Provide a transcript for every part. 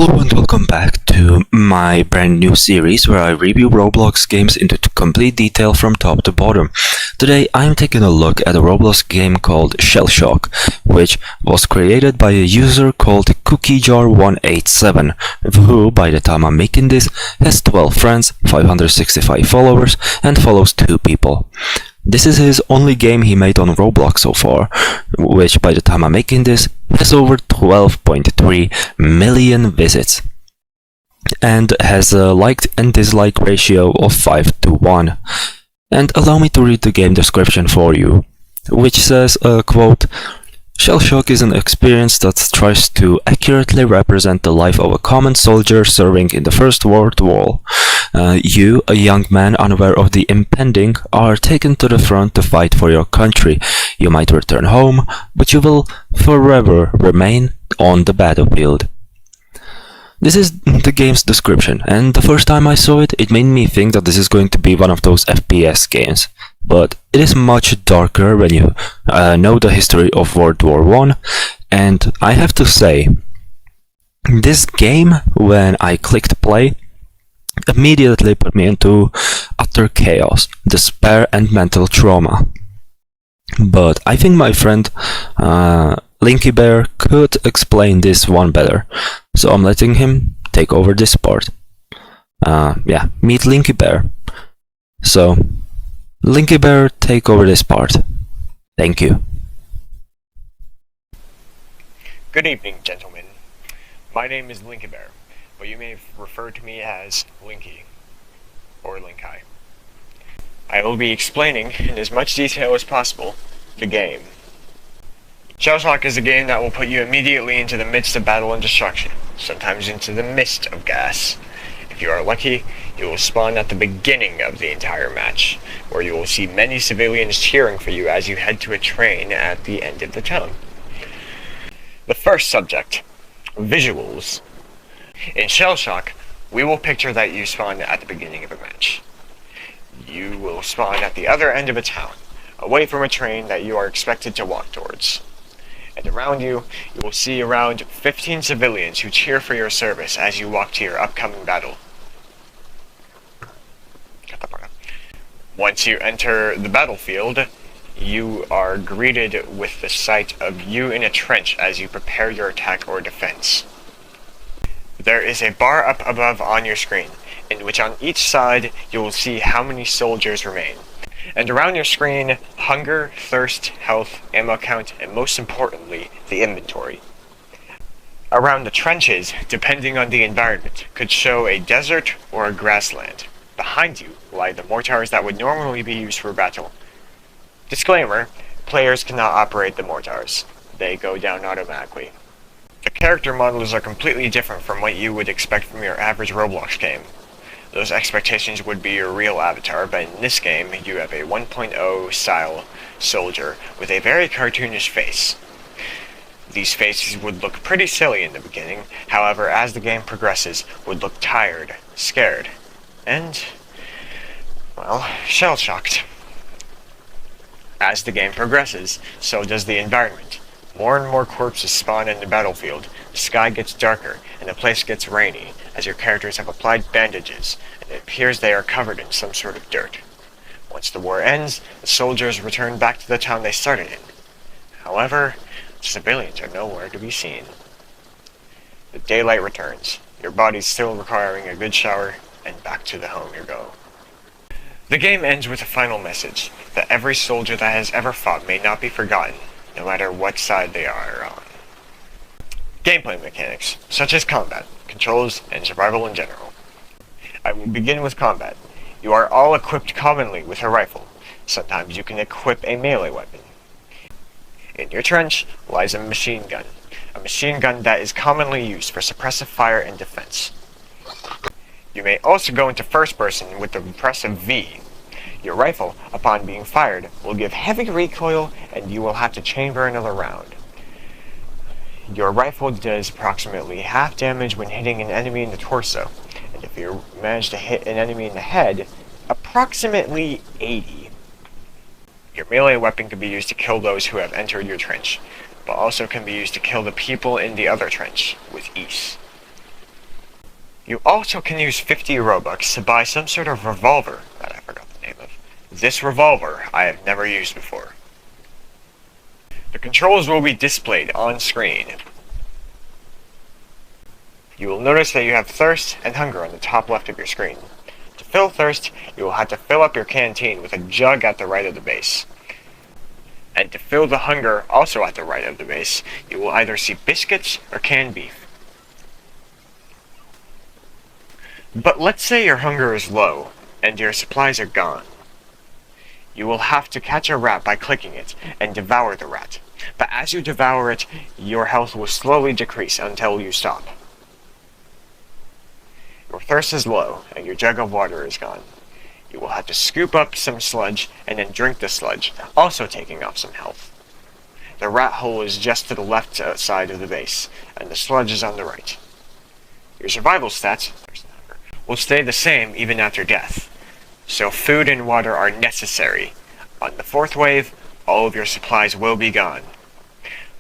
Hello and welcome back to my brand new series where I review Roblox games into complete detail from top to bottom. Today I am taking a look at a Roblox game called Shell Shock, which was created by a user called CookieJar187, who by the time I'm making this has 12 friends, 565 followers and follows 2 people. This is his only game he made on Roblox so far, which by the time I'm making this has over 12.3 million visits and has a liked and dislike ratio of 5:1. And allow me to read the game description for you, which says, quote, Shell Shock is an experience that tries to accurately represent the life of a common soldier serving in the First World War. You, a young man unaware of the impending, are taken to the front to fight for your country. You might return home, but you will forever remain on the battlefield. This is the game's description, and the first time I saw it, it made me think that this is going to be one of those FPS games. But it is much darker when you know the history of World War I, and I have to say, this game, when I clicked play, immediately put me into utter chaos, despair and mental trauma. But I think my friend Linkibears could explain this one better, so I'm letting him take over this part. Meet Linkibears. So, Linkibears, take over this part. Thank you. Good evening, gentlemen. My name is Linkibears, but you may refer to me as Linky, or Linkai. I will be explaining, in as much detail as possible, the game. Shell Shock is a game that will put you immediately into the midst of battle and destruction, sometimes into the mist of gas. If you are lucky, you will spawn at the beginning of the entire match, where you will see many civilians cheering for you as you head to a train at the end of the town. The first subject, visuals. In Shell Shock, we will picture that you spawn at the beginning of a match. You will spawn at the other end of a town, away from a train that you are expected to walk towards. And around you, you will see around 15 civilians who cheer for your service as you walk to your upcoming battle. Once you enter the battlefield, you are greeted with the sight of you in a trench as you prepare your attack or defense. There is a bar up above on your screen, in which on each side you will see how many soldiers remain. And around your screen, hunger, thirst, health, ammo count, and most importantly, the inventory. Around the trenches, depending on the environment, could show a desert or a grassland. Behind you lie the mortars that would normally be used for battle. Disclaimer, players cannot operate the mortars. They go down automatically. The character models are completely different from what you would expect from your average Roblox game. Those expectations would be your real avatar, but in this game, you have a 1.0 style soldier with a very cartoonish face. These faces would look pretty silly in the beginning, however, as the game progresses, would look tired, scared, and, well, shell-shocked. As the game progresses, so does the environment. More and more corpses spawn in the battlefield, the sky gets darker, and the place gets rainy, as your characters have applied bandages, and it appears they are covered in some sort of dirt. Once the war ends, the soldiers return back to the town they started in. However, the civilians are nowhere to be seen. The daylight returns, your body still requiring a good shower, and back to the home you go. The game ends with a final message, that every soldier that has ever fought may not be forgotten, no matter what side they are on. Gameplay mechanics, such as combat, controls, and survival in general. I will begin with combat. You are all equipped commonly with a rifle. Sometimes you can equip a melee weapon. In your trench lies a machine gun that is commonly used for suppressive fire and defense. You may also go into first person with the press of V. Your rifle, upon being fired, will give heavy recoil and you will have to chamber another round. Your rifle does approximately half damage when hitting an enemy in the torso, and if you manage to hit an enemy in the head, approximately 80. Your melee weapon can be used to kill those who have entered your trench, but also can be used to kill the people in the other trench with ease. You also can use 50 Robux to buy some sort of revolver that I forgot the name of. This revolver I have never used before. The controls will be displayed on screen. You will notice that you have thirst and hunger on the top left of your screen. To fill thirst, you will have to fill up your canteen with a jug at the right of the base. And to fill the hunger, also at the right of the base, you will either see biscuits or canned beef. But let's say your hunger is low, and your supplies are gone. You will have to catch a rat by clicking it, and devour the rat. But as you devour it, your health will slowly decrease until you stop. Your thirst is low, and your jug of water is gone. You will have to scoop up some sludge, and then drink the sludge, also taking off some health. The rat hole is just to the left side of the base, and the sludge is on the right. Your survival stats will stay the same even after death, so food and water are necessary. On the fourth wave, all of your supplies will be gone.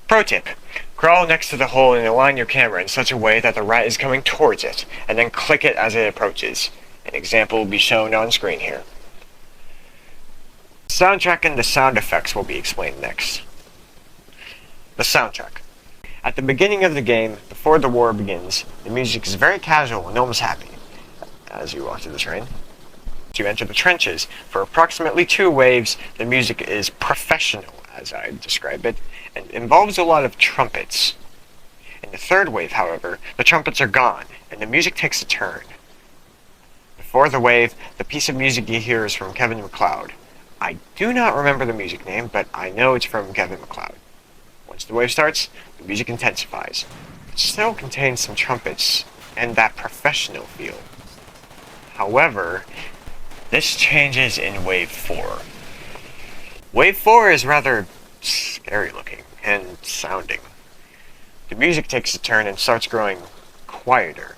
Pro tip: crawl next to the hole and align your camera in such a way that the rat is coming towards it, and then click it as it approaches. An example will be shown on screen here. Soundtrack and the sound effects will be explained next. The soundtrack. At the beginning of the game, before the war begins, the music is very casual and almost happy. As you walk through the train, you enter the trenches. For approximately 2 waves, the music is professional, as I describe it, and involves a lot of trumpets. In the 3rd wave, however, the trumpets are gone, and the music takes a turn. Before the wave, the piece of music you hear is from Kevin MacLeod. I do not remember the music name, but I know it's from Kevin MacLeod. Once the wave starts, the music intensifies. It still contains some trumpets, and that professional feel. However, this changes in Wave 4. Wave 4 is rather scary looking and sounding. The music takes a turn and starts growing quieter.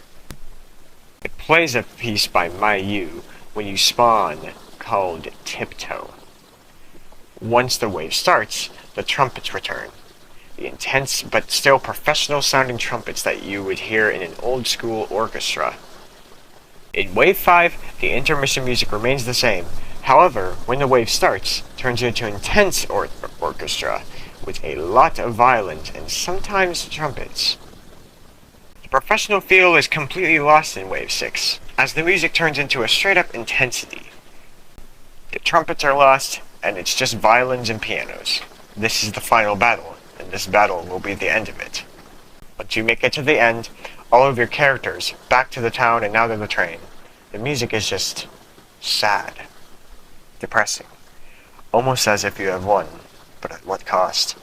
It plays a piece by Mayu when you spawn called Tiptoe. Once the wave starts, the trumpets return. The intense but still professional sounding trumpets that you would hear in an old school orchestra. In Wave 5, the intermission music remains the same. However, when the wave starts, it turns into intense orchestra with a lot of violins and sometimes trumpets. The professional feel is completely lost in Wave 6, as the music turns into a straight-up intensity. The trumpets are lost, and it's just violins and pianos. This is the final battle, and this battle will be the end of it. Once you make it to the end, all of your characters back to the town and out of the train. The music is just sad, depressing, almost as if you have won, but at what cost?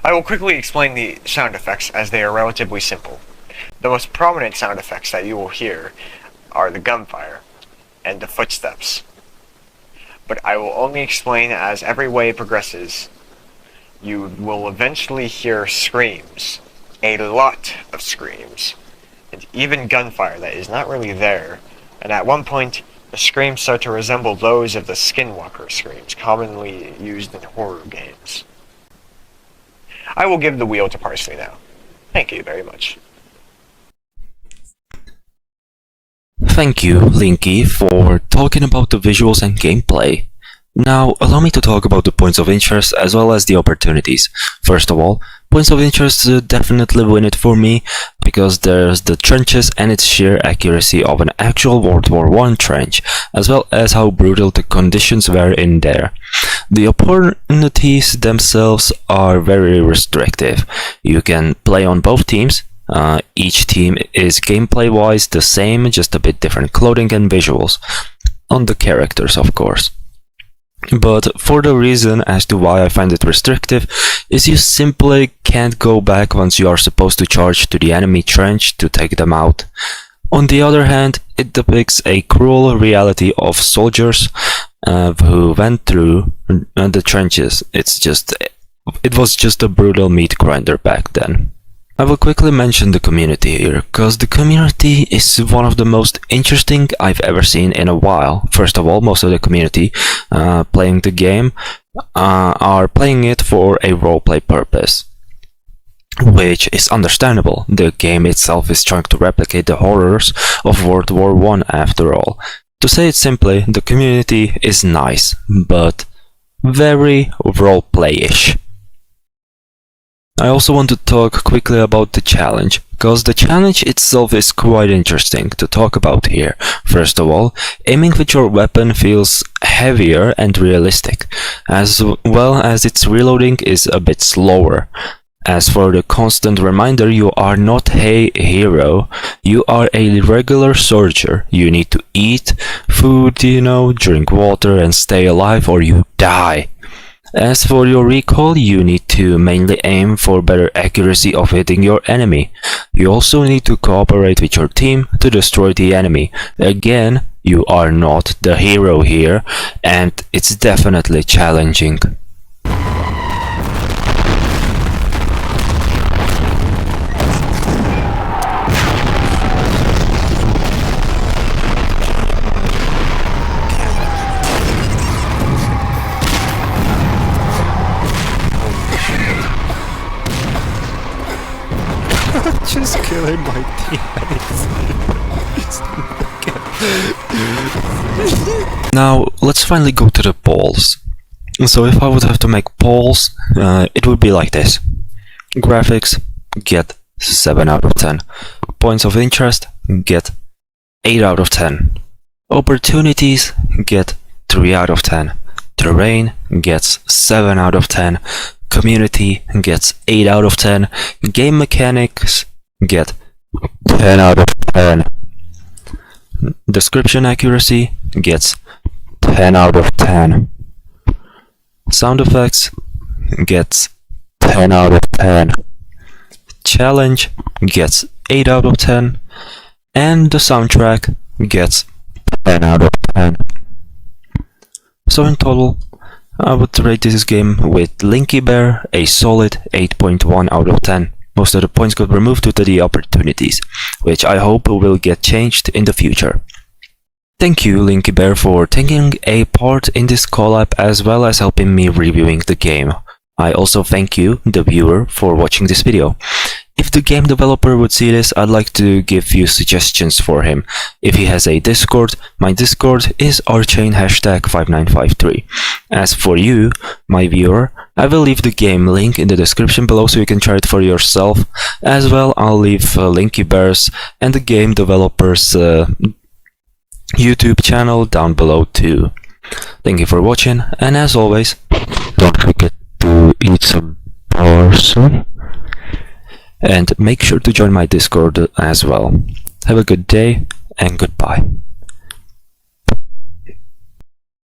I will quickly explain the sound effects as they are relatively simple. The most prominent sound effects that you will hear are the gunfire and the footsteps. But I will only explain as every wave progresses. You will eventually hear screams. A lot of screams, and even gunfire that is not really there, and at one point, the screams start to resemble those of the Skinwalker screams commonly used in horror games. I will give the wheel to Parsley now. Thank you very much. Thank you, Linky, for talking about the visuals and gameplay. Now, allow me to talk about the points of interest as well as the opportunities. First of all, points of interest definitely win it for me, because there's the trenches and its sheer accuracy of an actual World War I trench, as well as how brutal the conditions were in there. The opportunities themselves are very restrictive. You can play on both teams. Each team is gameplay-wise the same, just a bit different clothing and visuals. On the characters, of course. But for the reason as to why I find it restrictive is you simply can't go back once you are supposed to charge to the enemy trench to take them out. On the other hand, it depicts a cruel reality of soldiers who went through the trenches. It was just a brutal meat grinder back then. I will quickly mention the community here, cause the community is one of the most interesting I've ever seen in a while. First of all, most of the community playing the game are playing it for a roleplay purpose. which is understandable. The game itself is trying to replicate the horrors of World War I after all. To say it simply, the community is nice, but very roleplay-ish. I also want to talk quickly about the challenge, because the challenge itself is quite interesting to talk about here. First of all, aiming with your weapon feels heavier and realistic, as well as its reloading is a bit slower. As for the constant reminder, you are not a hero, you are a regular soldier. You need to eat food, drink water and stay alive or you die. As for your recoil, you need to mainly aim for better accuracy of hitting your enemy. You also need to cooperate with your team to destroy the enemy. Again, you are not the hero here, and it's definitely challenging. Just killing my teammates. Now, let's finally go to the polls. So if I would have to make polls, it would be like this. Graphics, get 7 out of 10. Points of interest, get 8 out of 10. Opportunities, get 3 out of 10. Terrain gets 7 out of 10. Community gets 8 out of 10. Game mechanics get 10 out of 10. Description accuracy gets 10 out of 10. Sound effects gets 10 out of 10. Challenge gets 8 out of 10. And the soundtrack gets 10 out of 10. So in total, I would rate this game with Linkibear a solid 8.1 out of 10. Most of the points got removed due to the opportunities, which I hope will get changed in the future. Thank you, Linkibear, for taking a part in this collab as well as helping me reviewing the game. I also thank you, the viewer, for watching this video. If the game developer would see this, I'd like to give you suggestions for him. If he has a Discord, my Discord is rchain #5953. As for you, my viewer, I will leave the game link in the description below so you can try it for yourself. As well, I'll leave Linkibears and the game developer's YouTube channel down below too. Thank you for watching, and as always, don't forget to eat some parsley. And make sure to join my Discord as well. Have a good day and goodbye.